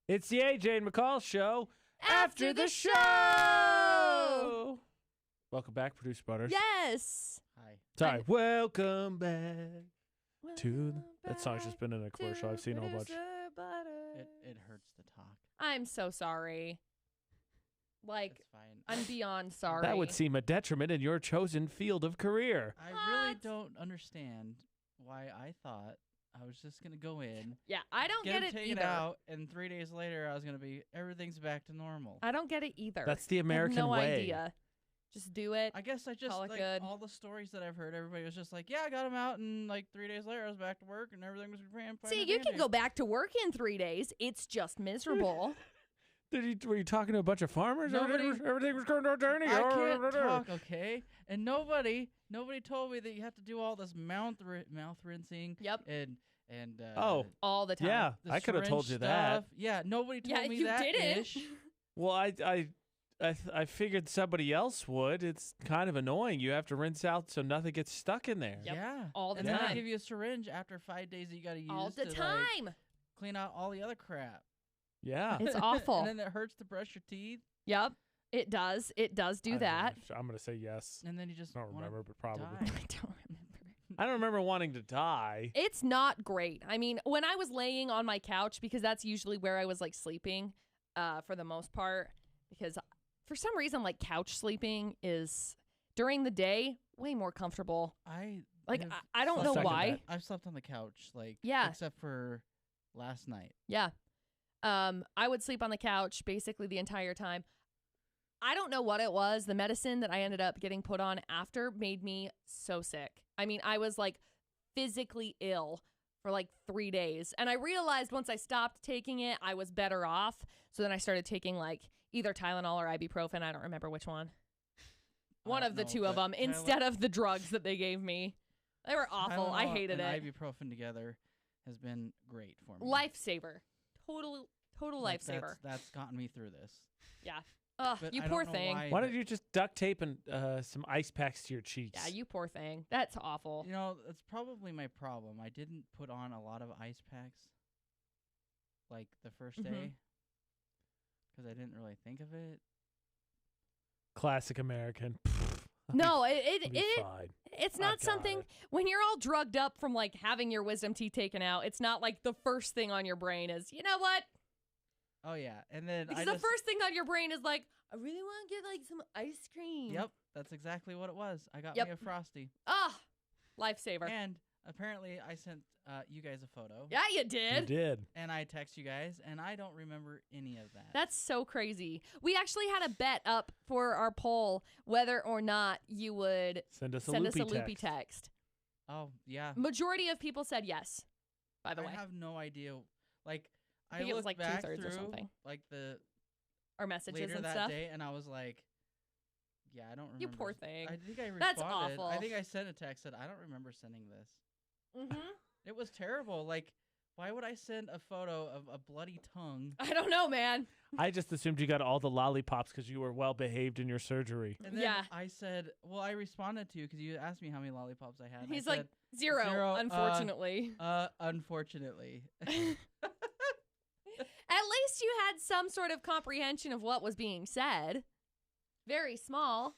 It's the AJ and McCall show after the show. Welcome back, Producer Butterz. Yes. Hi. Sorry. Welcome back that song's just been in a commercial. I've seen a whole bunch. It hurts to talk. I'm so sorry. Like, It's fine. I'm beyond sorry. That would seem a detriment in your chosen field of career. I really don't understand why I thought I was just going to go in. Yeah, I don't get it taken either. out, and 3 days later I was going to be, everything's back to normal. I don't get it either. That's the American I have no way. idea. Just do it. I guess I just, Call it like, good. all the stories that I've heard, everybody was just like, yeah, I got him out, and, like, 3 days later I was back to work, and everything was fine. See, you can go back to work in 3 days. It's just miserable. Were you talking to a bunch of farmers? Nobody- Everything was going down dirty. I can't talk, okay? And nobody told me that you have to do all this mouth rinsing. Yep. And All the time. Yeah, the I could have told syringe you that. stuff. Yeah, nobody told me you that. didn't. Ish. Well, I figured somebody else would. It's kind of annoying. You have to rinse out so nothing gets stuck in there. Yep. Yeah, All the and then time. they give you a syringe after 5 days that you got to use All the to, time. like, clean out all the other crap. Yeah. It's awful. And then it hurts to brush your teeth. Yep. It does. It does do that. I'm going to say yes. And then you just I don't remember, but probably. die. I don't remember. I don't remember wanting to die. It's not great. I mean, when I was laying on my couch, because that's usually where I was like sleeping for the most part, because for some reason, like couch sleeping is during the day way more comfortable. I don't know why. I've slept on the couch, like, Yeah. except for last night. Yeah. I would sleep on the couch basically the entire time. I don't know what it was. The medicine that I ended up getting put on after made me so sick. I mean, I was like physically ill for like 3 days. And I realized once I stopped taking it, I was better off. So then I started taking like either Tylenol or ibuprofen. I don't remember which one. One of the two of them instead of the drugs that they gave me. They were awful. Tylenol I hated and it. Ibuprofen together has been great for me. Lifesaver. Total Like, lifesaver. That's gotten me through this. Yeah. Ugh, But you I poor don't know thing. Why don't you just duct tape and some ice packs to your cheeks? Yeah, you poor thing. That's awful. You know, that's probably my problem. I didn't put on a lot of ice packs, like, the first day, because I didn't really think of it. Classic American. No, Fine. it's not got something it. when you're all drugged up from like having your wisdom teeth taken out. It's not like the first thing on your brain is, you know what? Oh, yeah. And then Because the first thing on your brain is like, I really want to get like some ice cream. Yep, that's exactly what it was. I got Yep. me a Frosty. Ah, lifesaver. And apparently I sent you guys a photo. Yeah, you did. You did. And I text you guys, and I don't remember any of that. That's so crazy. We actually had a bet up for our poll whether or not you would Send us a loopy text. Oh, yeah. Majority of people said yes, by the way. I have no idea. Like, I think it was looked like back 2/3 or through, something. like, the Our messages later and that stuff. day, and I was like, yeah, I don't remember. You poor thing. I think I responded. That's awful. I think I sent a text that I don't remember sending this. Mm-hmm. It was terrible. Like, why would I send a photo of a bloody tongue? I don't know, man. I just assumed you got all the lollipops because you were well behaved in your surgery. And then Yeah. I said, well, I responded to you because you asked me how many lollipops I had. and I He's said, like, zero, unfortunately. Unfortunately. At least you had some sort of comprehension of what was being said. Very small,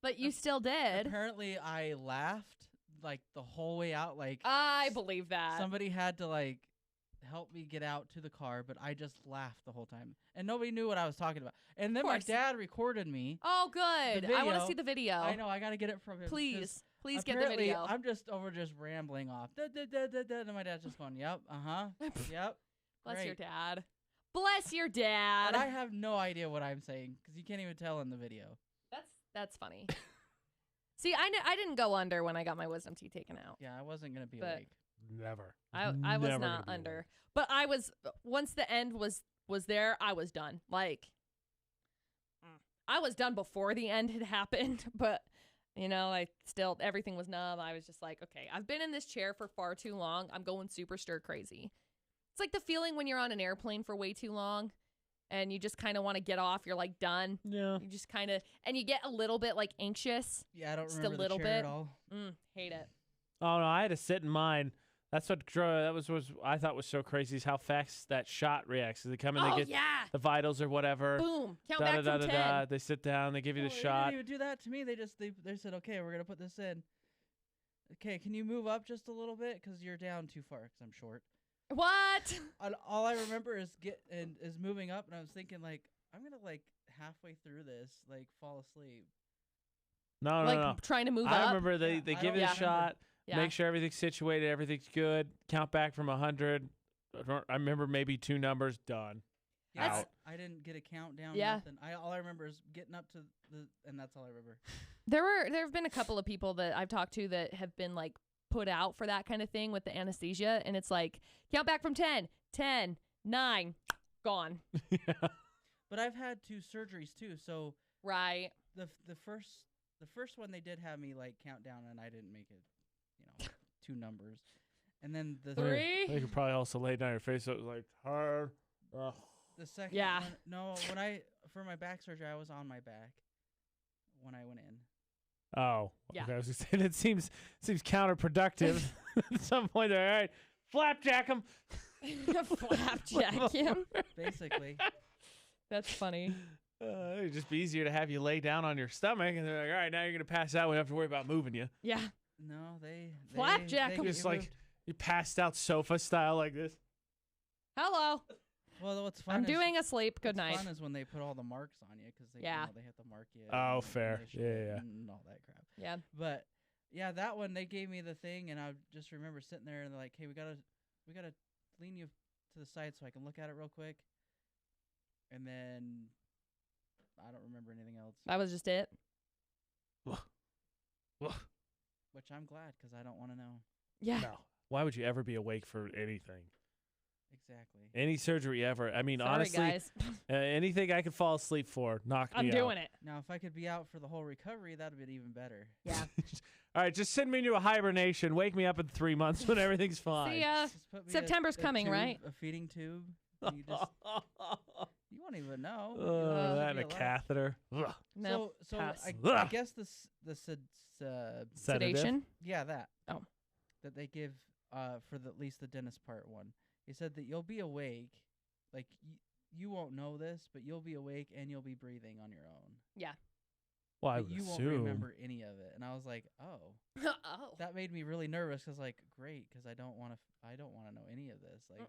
but you still did. Apparently, I laughed like the whole way out. Like, I believe that. somebody had to like help me get out to the car, but I just laughed the whole time, and nobody knew what I was talking about. And then my course. dad recorded me. Oh, good. The I want to video. see the video. I know, I gotta get it from him. 'cause Please get the apparently video. I'm just rambling off. Da, da, da, da, da, and my dad's just going, "Yep, yep." Bless Great. your dad. Bless your dad. And I have no idea what I'm saying because you can't even tell in the video. That's funny. See, I didn't go under when I got my wisdom teeth taken out. Yeah, I wasn't gonna be But- like. Never. I was Never gonna not be under. awake. But I was, once the end was there, I was done. Like, I was done before the end had happened, but, you know, everything was numb. I was just like, okay, I've been in this chair for far too long. I'm going super stir crazy. It's like the feeling when you're on an airplane for way too long and you just kind of want to get off. You're like done. Yeah. You just kind of, and you get a little bit like anxious. Yeah, I don't Just a remember little the chair bit. at all. Hate it. Oh, no, I had to sit in mine. That's what was I thought was so crazy is how fast that shot reacts. They come in, Oh, they get yeah. the vitals or whatever. Boom. Count back from 10. They sit down, they give you the They shot. didn't even do that to me. They said, okay, we're gonna put this in. Okay, can you move up just a little bit because you're down too far because I'm short. What? And all I remember is moving up, and I was thinking like I'm gonna like halfway through this like fall asleep. No, like no. trying to move I up? remember they I give don't you a remember. shot, Yeah. make sure everything's situated, everything's good, count back from 100. I remember maybe 2 numbers, done. Yeah, Out. I didn't get a countdown. Yeah. Nothing. All I remember is getting up to and that's all I remember. There have been a couple of people that I've talked to that have been like put out for that kind of thing with the anesthesia, and it's like count back from 10, 10, 9, gone. Yeah. But I've had 2 surgeries too, so Right. the first one they did have me like count down, and I didn't make it, 2 numbers, and then the 3. You could probably also lay down your face so it was like hard. the second Yeah. one, no, for my back surgery I was on my back when I went in. Oh, Yeah. okay, I was just saying it seems counterproductive. At some point, they're all right. Flapjack him. Flapjack him. Basically. That's funny. It'd just be easier to have you lay down on your stomach, and they're like, all right, now you're gonna pass out. We don't have to worry about moving you. Yeah. No, they Flapjack 'em. Just like you passed out sofa style like this. Hello. Well, what's fun I'm is, doing a sleep. Good what's night. fun is when they put all the marks on you because they Yeah. they have to mark you. Oh, and fair. initial Yeah, it yeah. and all that crap. Yeah. But yeah, that one they gave me the thing, and I just remember sitting there and they're like, "Hey, we gotta lean you to the side so I can look at it real quick." And then I don't remember anything else, That was just it. which I'm glad because I don't want to know Yeah. No. Why would you ever be awake for anything? exactly. Any surgery ever? I mean, Sorry, honestly, guys. anything I could fall asleep for, knock me I'm out. doing it. Now, if I could be out for the whole recovery, that'd be even better. Yeah. All right, just send me into a hibernation. Wake me up in 3 months when everything's fine. See ya. Just put me September's a coming, tube, right? A feeding tube. You just you won't even know. That and a catheter. Ugh. No. So pass. I guess the Sedative? Sedation. yeah, that. Oh. That they give for at least the dentist part one. He said that you'll be awake, like you won't know this, but you'll be awake and you'll be breathing on your own. Yeah. Well, I But would you won't assume. remember any of it. And I was like, oh, Oh. that made me really nervous. Cause like, great, because I don't want to know any of this. Like,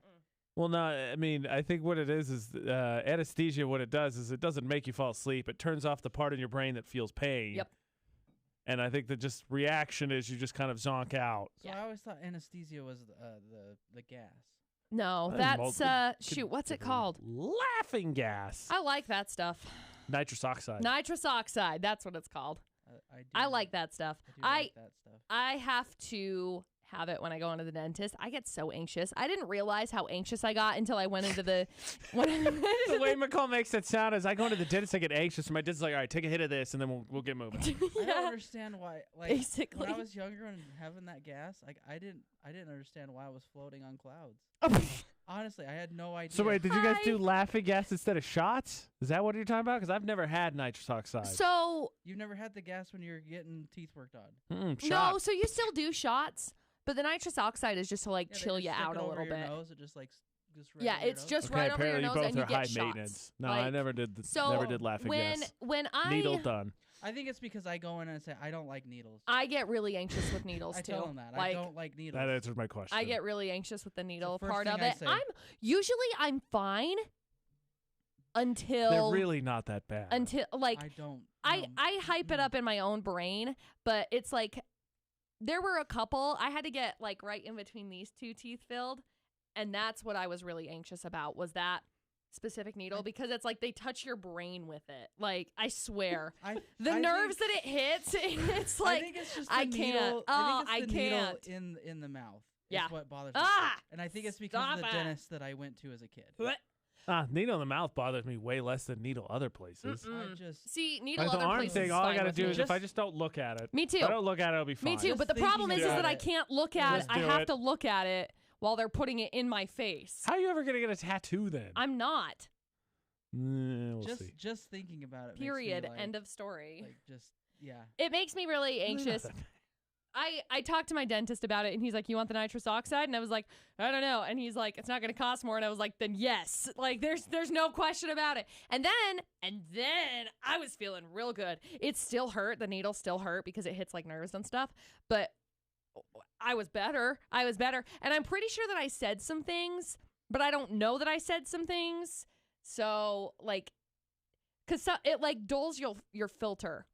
Well, no, I mean, I think what it is anesthesia, what it does is it doesn't make you fall asleep. It turns off the part in your brain that feels pain. Yep. And I think the just reaction is you just kind of zonk out. so I always thought anesthesia was the gas. No, That is that's shoot. What's it called? Laughing gas. I like that stuff. Nitrous oxide. Nitrous oxide. That's what it's called. I like that stuff. I do like that stuff. I have to have it when I go into the dentist. I get so anxious. I didn't realize how anxious I got until I went into the. The way McCall makes it sound is I go into the dentist, I get anxious, and my dentist's like, all right, take a hit of this, and then we'll get moving. I don't Yeah. understand why. Like Basically. when I was younger and having that gas, like I didn't understand why I was floating on clouds. Honestly, I had no idea. So wait, did you guys Hi. do laughing gas instead of shots? Is that what you're talking about? Because I've never had nitrous oxide. So You've never had the gas when you're getting teeth worked on? no, Shots. so you still do shots, but the nitrous oxide is just to like Yeah, they chill just you stick out it a over little your bit. Nose, it just like just right Yeah, over your it's nose? just Okay, right over your apparently nose, you both and you are get high shots. maintenance. No, I Like, never did. So Never did laughing when gas. when Needle done. I think it's because I go in and say I don't like needles. I get really anxious with needles I too. tell them that Like, I don't like needles. That answers my question. I get really anxious with the needle first part thing of I it. say. I'm fine until They're really not that bad. like I don't. I no. hype it up in my own brain, but it's like there were a couple I had to get like right in between these 2 teeth filled, and that's what I was really anxious about was that specific needle because it's like they touch your brain with it. Like I swear, the I nerves think, that it hits, it's like I think it's just I the can't. Needle, Oh, I think it's the I needle can't. in the mouth. Yeah. Is what bothers me. Ah, And I think it's because stop of the it. dentist that I went to as a kid. Needle in the mouth bothers me way less than needle other places. I just See, needle Like the other arm places thing, is all I fine gotta with do me. is if I just don't look at it. Me too. If I don't look at it, it'll be fine. Me too, Just but the problem is thinking that about I it. can't look at it. Just I do have it. to look at it while they're putting it in my face. How are you ever gonna get a tattoo then? I'm not. We'll just see. just thinking about it. Period. Makes me, like, End of story. Like just yeah. It makes me really They're not anxious. that bad. I talked to my dentist about it, and he's like, you want the nitrous oxide? And I was like, I don't know. And he's like, it's not going to cost more. And I was like, then yes. Like, there's no question about it. And then I was feeling real good. It still hurt. The needle still hurt because it hits like nerves and stuff. But I was better. And I'm pretty sure that I said some things, but I don't know that I said some things. So, like, because it, like, dulls your filter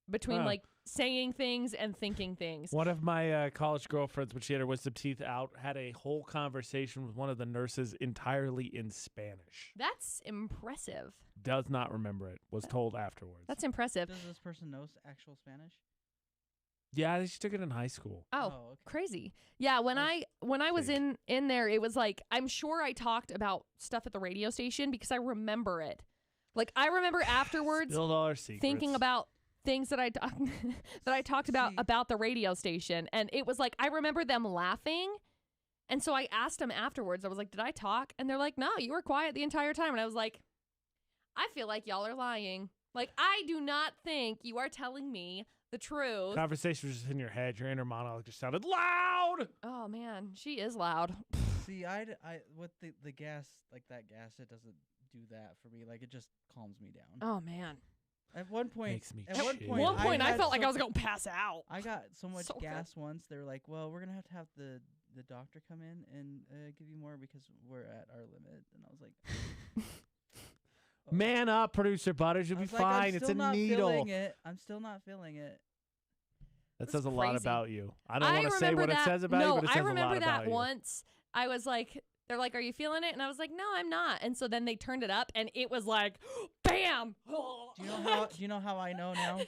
between, like, saying things and thinking things. One of my college girlfriends, when she had her wisdom teeth out, had a whole conversation with one of the nurses entirely in Spanish. That's impressive. Does not remember it. Was told afterwards. That's impressive. Does this person know actual Spanish? Yeah, she took it in high school. Oh, okay. crazy. Yeah, when I was in there, it was like, I'm sure I talked about stuff at the radio station because I remember it. Like, I remember afterwards Spilled all our secrets. thinking about things that I talked about the radio station, and it was like, I remember them laughing, and so I asked them afterwards, I was like, did I talk? And they're like, no, you were quiet the entire time. And I was like, I feel like y'all are lying. Like, I do not think you are telling me the truth. Conversation was just in your head. Your inner monologue just sounded loud. Oh man, she is loud. See, I with the gas, like that gas, it doesn't do that for me. Like, it just calms me down. Oh man. At one point, Makes me at chill. one One point, I had felt like so- I was going to pass out. I got so much So good. gas once. They were like, "Well, we're gonna have the doctor come in and give you more because we're at our limit." And I was like, oh. Man up, producer Butterz. You'll I be was like, I'm fine. It's still a not needle. feeling it. I'm still not feeling it. That That's says a lot crazy. about you. I don't want to say remember what that, it says about you, but it says I a lot remember about that you. once. I was like, they're like, are you feeling it? And I was like, no, I'm not. And so then they turned it up, and it was like, bam. Do you know how I know now? There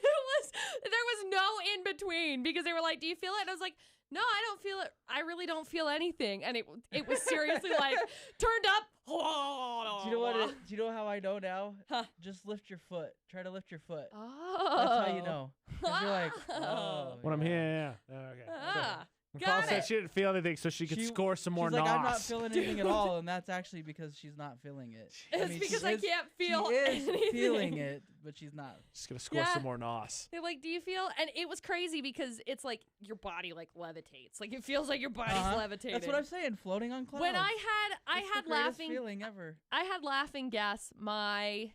was no in between because they were like, do you feel it? And I was like, no, I don't feel it. I really don't feel anything. And it was seriously like turned up. Do you know what? Do you know how I know now? Huh. Just lift your foot. Try to lift your foot. Oh. That's how you know. 'Cause you're like, oh. When I'm yeah. here, yeah. Okay. Ah, McCall got said it. she didn't feel anything, so she could score some more She's like, I'm not nos. feeling anything at all, and that's actually because she's not feeling it. It's because I can't feel She is anything. feeling it, but she's not. She's gonna score Yeah. some more nos. They're like, do you feel? And it was crazy because it's like your body like levitates. Like it feels like your body's levitating. That's what I'm saying. Floating on clouds. When I It's had the greatest laughing. feeling ever. I had laughing gas. I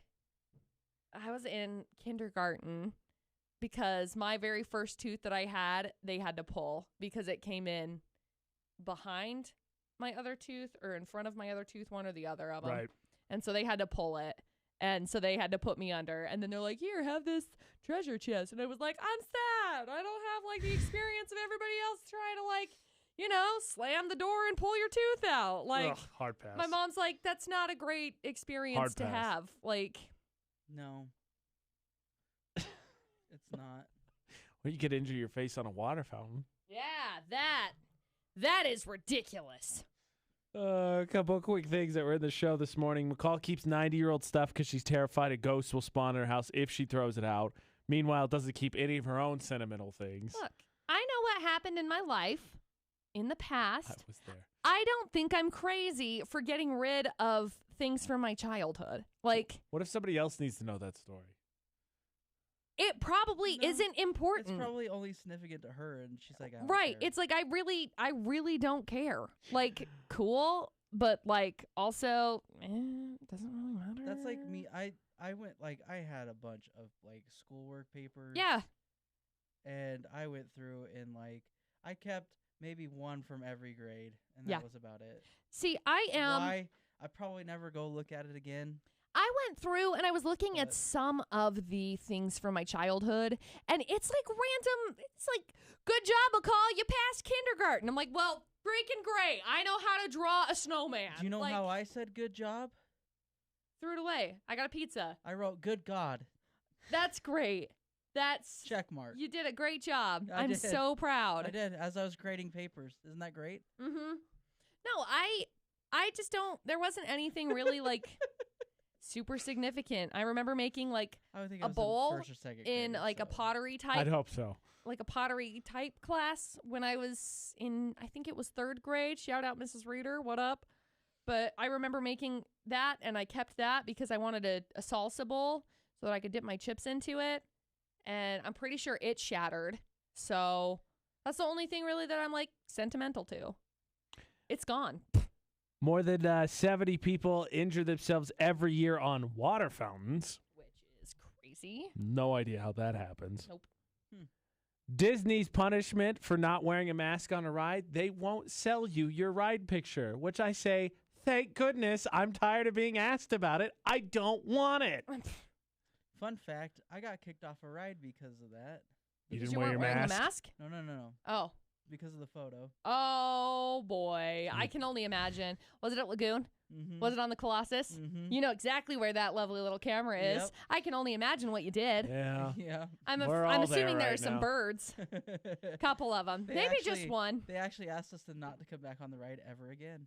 was in kindergarten because my very first tooth that I had, they had to pull because it came in behind my other tooth or in front of my other tooth, one or the other of them. Right. And so they had to pull it. And so they had to put me under. And then they're like, here, have this treasure chest. And I was like, I'm sad. I don't have like the experience of everybody else trying to like, you know, slam the door and pull your tooth out. Like, Ugh, hard pass. my mom's like, that's not a great experience Hard to pass. have. Like, No. It's not. Well, you could injure your face on a water fountain. yeah, that is ridiculous. A couple of quick things that were in the show this morning. McCall keeps 90-year-old stuff because she's terrified a ghost will spawn in her house if she throws it out. Meanwhile, doesn't keep any of her own sentimental things. Look, I know what happened in my life in the past. I was there. I don't think I'm crazy for getting rid of things from my childhood. Like, What if somebody else needs to know that story? it probably No, isn't important. It's probably only significant to her, and she's like, I don't Right. care. It's like I really don't care. Like, cool, but like also, it doesn't really matter. That's like me. I went like I had a bunch of like schoolwork papers. Yeah. And I went through and like I kept maybe one from every grade, and Yeah. that was about it. See, I am. Why? I probably never go look at it again. I went through and I was looking at But- some of the things from my childhood, and it's like random. It's like, good job, McCall. You passed kindergarten. I'm like, well, freaking great. I know how to draw a snowman. Do you know like, how I said good job? threw it away? I got a pizza. I wrote good God. That's great. That's Check mark. You did a great job. I I'm did. so proud. I did as I was grading papers. Isn't that great? Mm-hmm. No, I just don't. There wasn't anything really like super significant. I remember making like I would think a it was bowl in first or second in grade, like a so. pottery I'd type, hope so. like a pottery type class when I was in, I think it was 3rd grade. Shout out Mrs. Reader, what up? But I remember making that, and I kept that because I wanted a salsa bowl so that I could dip my chips into it. And I'm pretty sure it shattered. So That's the only thing really that I'm like sentimental to. It's gone. More than 70 people injure themselves every year on water fountains. Which is crazy. No idea how that happens. Nope. Disney's punishment for not wearing a mask on a ride, they won't sell you your ride picture, which I say, thank goodness. I'm tired of being asked about it. I don't want it. Fun fact, I got kicked off a ride because of that. You Because didn't wear your weren't wearing mask? the mask? No. Oh. Because of the photo. Oh, boy. I can only imagine. Was it at Lagoon? Mm-hmm. Was it on the Colossus? Mm-hmm. You know exactly where that lovely little camera is. Yep. I can only imagine what you did. Yeah. Yeah. I'm We're all assuming there there are right some now. birds. A couple of them. They Maybe just actually- one. They actually asked us to not to come back on the ride ever again.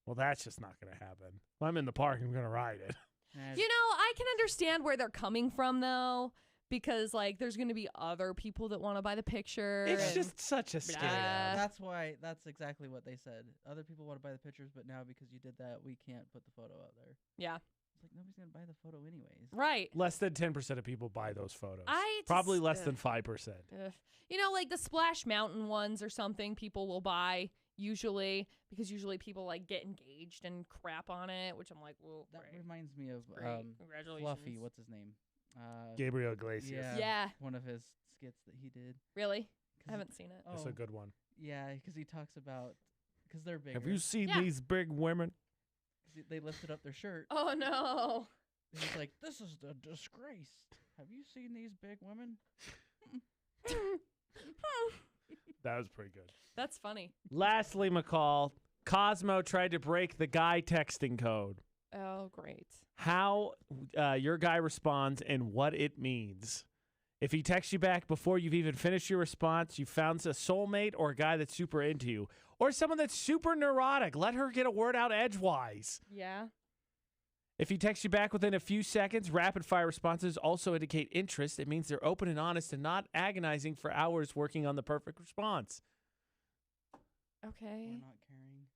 Well, that's just not going to happen. If I'm in the park, I'm going to ride it. And You know, I can understand where they're coming from, though, because, like, there's going to be other people that want to buy the picture. It's and- just such a scam. Blah. that's why. That's exactly what they said. Other people want to buy the pictures, but now because you did that, we can't put the photo out there. Yeah. It's like nobody's gonna buy the photo anyways. Right. Less than 10% of people buy those photos. I Probably just- less ugh. than 5%. Ugh. You know, like the Splash Mountain ones or something people will buy usually because usually people like get engaged and crap on it, which I'm like, well, That great. reminds me of Great. Congratulations. Fluffy. What's his name? Gabriel Iglesias. Yeah. Yeah. One of his skits that he did. Really? 'Cause I haven't seen it. That's Oh, a good one. yeah, because he talks about because they're bigger. Have you seen Yeah. these big women? 'Cause they lifted up their shirt. Oh, no. And he's like, "This is a disgrace. Have you seen these big women?" That was pretty good. That's funny. Lastly, McCall, Cosmo tried to break the guy texting code. Oh, great. How your guy responds and what it means. If he texts you back before you've even finished your response, you found a soulmate or a guy that's super into you. Or someone that's super neurotic. Let her get a word out edgewise. Yeah. If he texts you back within a few seconds, rapid-fire responses also indicate interest. It means they're open and honest and not agonizing for hours working on the perfect response. Okay. Or not caring.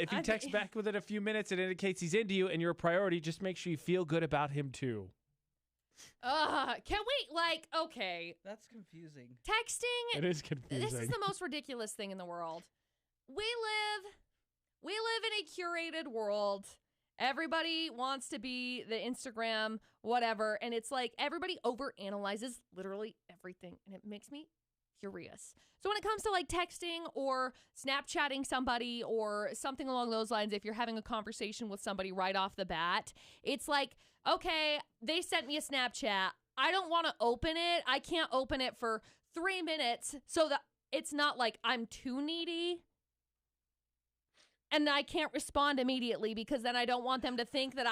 If he I texts thi- back within a few minutes, it indicates he's into you and you're a priority. Just make sure you feel good about him, too. Can we, like, okay. That's confusing. Texting, It is confusing. this is the most ridiculous thing in the world. We live in a curated world. Everybody wants to be the Instagram whatever, and it's like everybody overanalyzes literally everything, and it makes me furious. So when it comes to like texting or Snapchatting somebody or something along those lines, if you're having a conversation with somebody right off the bat, it's like, okay, they sent me a Snapchat. I don't want to open it. I can't open it for 3 minutes so that it's not like I'm too needy. And I can't respond immediately because then I don't want them to think that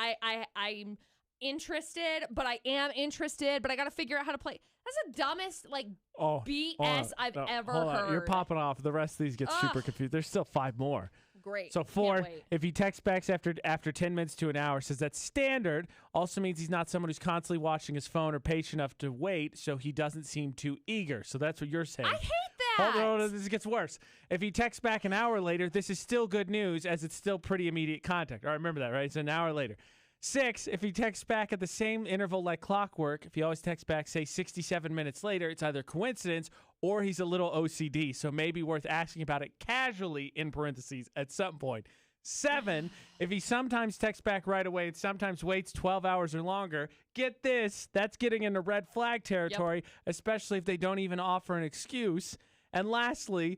I'm interested, but I am interested, but I got to figure out how to play. That's the dumbest, like, Oh, BS hold on. I've No, ever hold on. heard. You're popping off. The rest of these get super Ugh. confused. There's still 5 more. Great. So Can't 4, wait. if he texts back after 10 minutes to an hour, says that's standard, also means he's not someone who's constantly watching his phone or patient enough to wait, so he doesn't seem too eager. So that's what you're saying. I hate that. Hold on, this gets worse. If he texts back an hour later, this is still good news as it's still pretty immediate contact. All right, remember that, right? It's an hour later. 6, if he texts back at the same interval like clockwork, if he always texts back, say 67 minutes later, it's either coincidence or he's a little OCD, so maybe worth asking about it casually in parentheses at some point. 7, if he sometimes texts back right away and sometimes waits 12 hours or longer, get this, that's getting into red flag territory, especially if they don't even offer an excuse. And lastly,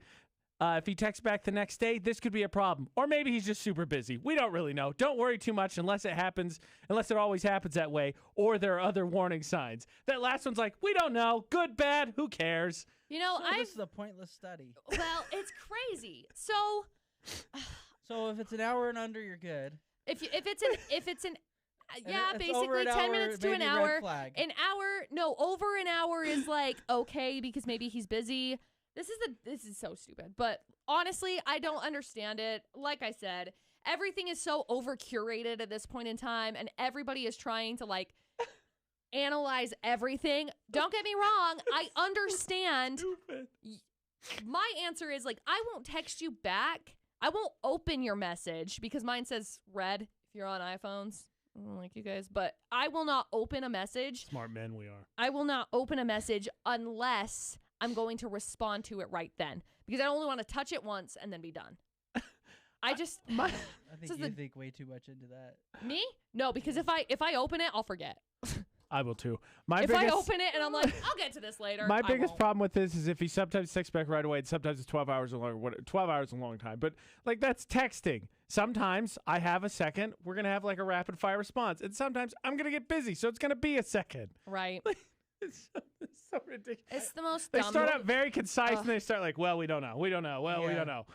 if he texts back the next day, this could be a problem. Or maybe he's just super busy. We don't really know. Don't worry too much unless it always happens that way, or there are other warning signs. That last one's like, we don't know. Good, bad, who cares? You know, So this is a pointless study. well, it's crazy. So So if it's an hour and under, you're good. if it's an And yeah, if it's over basically an 10 hour, minutes to an maybe red hour. flag. Over an hour is like okay because maybe he's busy. This is so stupid. But honestly, I don't understand it. Like I said, everything is so over curated at this point in time, and everybody is trying to like analyze everything. Don't get me wrong. I understand. Stupid. My answer is like, I won't text you back. I won't open your message because mine says red if you're on iPhones. I don't like you guys, but I will not open a message. Smart men we are. I will not open a message unless I'm going to respond to it right then because I only want to touch it once and then be done. I think you think way too much into that. Me? No, because if I open it, I'll forget. I will too. If I open it and I'm like, I'll get to this later. My biggest problem with this is if he sometimes texts back right away, and sometimes it's 12 hours or longer. 12 hours is a long time, but like that's texting. Sometimes I have a second. We're gonna have like a rapid fire response, and sometimes I'm gonna get busy, so it's gonna be a second. Right. It's so ridiculous. It's the most. They start out very concise, and they start like, "Well, we don't know. We don't know. Well, we don't know."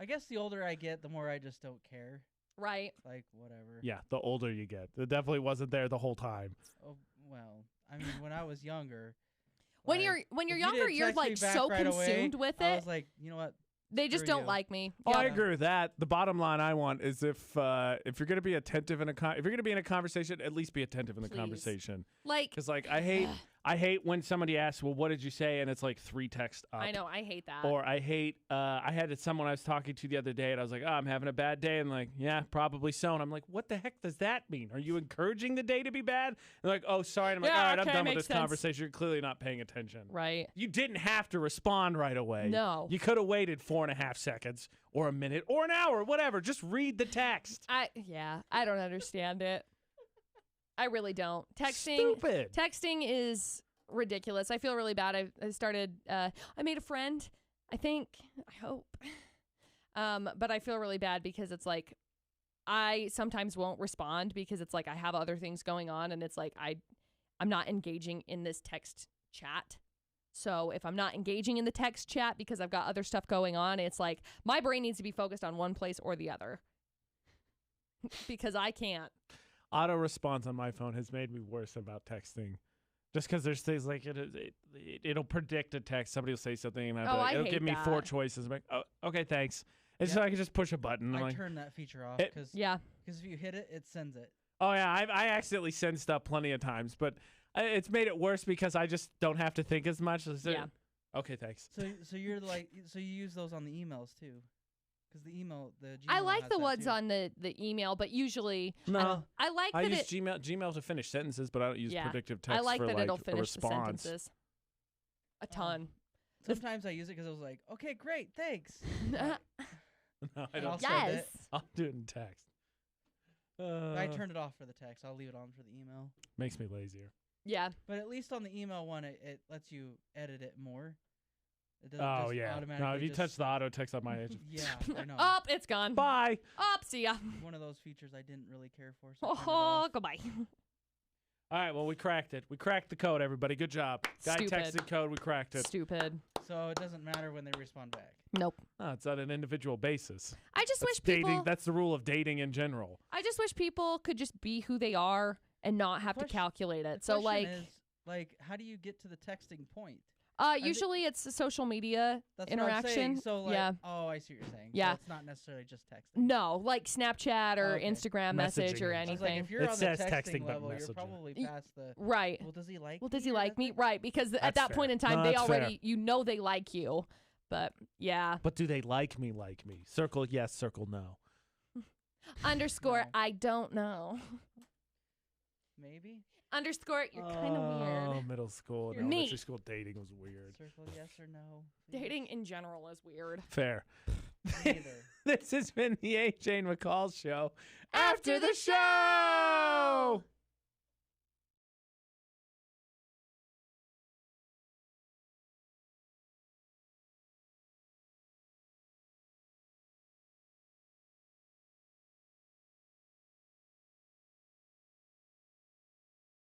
I guess the older I get, the more I just don't care. Right. Like whatever. Yeah, the older you get, it definitely wasn't there the whole time. Oh well, I mean, when I was younger. When you're younger, you're like so consumed with it. I was like, you know what? They just don't like me. Oh, I agree with that. The bottom line I want is if you're going to be attentive if you're going to be in a conversation, at least be attentive in the conversation. Like, because like I hate when somebody asks, well, what did you say? And it's like 3 texts up. I know, I hate that. Or I hate, I had someone I was talking to the other day, and I was like, oh, I'm having a bad day. And like, yeah, probably so. And I'm like, what the heck does that mean? Are you encouraging the day to be bad? And they're like, oh, sorry. And I'm like, all right, I'm done with this conversation. You're clearly not paying attention. Right. You didn't have to respond right away. No. You could have waited 4.5 seconds or a minute or an hour, whatever. Just read the text. I don't understand it. I really don't. Stupid. Texting is ridiculous. I feel really bad. I started I made a friend, I think. I hope. But I feel really bad because it's like I sometimes won't respond because it's like I have other things going on and it's like I'm not engaging in this text chat. So if I'm not engaging in the text chat because I've got other stuff going on, it's like my brain needs to be focused on one place or the other. Because I can't. Auto response on my phone has made me worse about texting. Just because there's things like it'll predict a text. Somebody will say something, and it'll give me 4 choices. I'm like, oh, okay, thanks. And so I can just push a button. I turn that feature off because if you hit it, it sends it. Oh yeah, I accidentally send stuff plenty of times, but it's made it worse because I just don't have to think as much. Yeah. Okay, thanks. So you're like, so you use those on the emails too. Because the Gmail I like the ones on the email, but usually I like I that use Gmail to finish sentences, but I don't use predictive text I like for that like it'll a finish response. the sentences. A ton. Sometimes I use it because I was like, okay, great, thanks. No, I don't. Yes. I'll do it in text. I turned it off for the text. I'll leave it on for the email. Makes me lazier. Yeah. But at least on the email one, it lets you edit it more. It doesn't automatically. No, if you touch the auto text on my edge. Yeah, I know. Up, it's gone. Bye. Up, see ya. One of those features I didn't really care for. So goodbye. All right, well, we cracked it. We cracked the code, everybody. Good job. Guy texted code. We cracked it. Stupid. So it doesn't matter when they respond back. Nope. Oh, it's on an individual basis. I just wish people. That's the rule of dating in general. I just wish people could just be who they are and not have to calculate it. So, like, how do you get to the texting point? Usually it's a social media interaction. So oh, I see what you're saying. Yeah. So it's not necessarily just texting. No, like Snapchat or Instagram message or anything. Like, if you're on the texting level, you're probably past the right. Well, does he like? Well, does he like me? Right, because at that point in time, they already they like you. But yeah. But do they like me? Like me? Circle yes, circle no. Underscore I don't know. Maybe. Underscore, you're kind of weird. Oh, middle school. You're neat. Elementary school dating was weird. Circle yes or no. Please. Dating in general is weird. Fair. Neither. This has been the AJ and McCall show. After the show!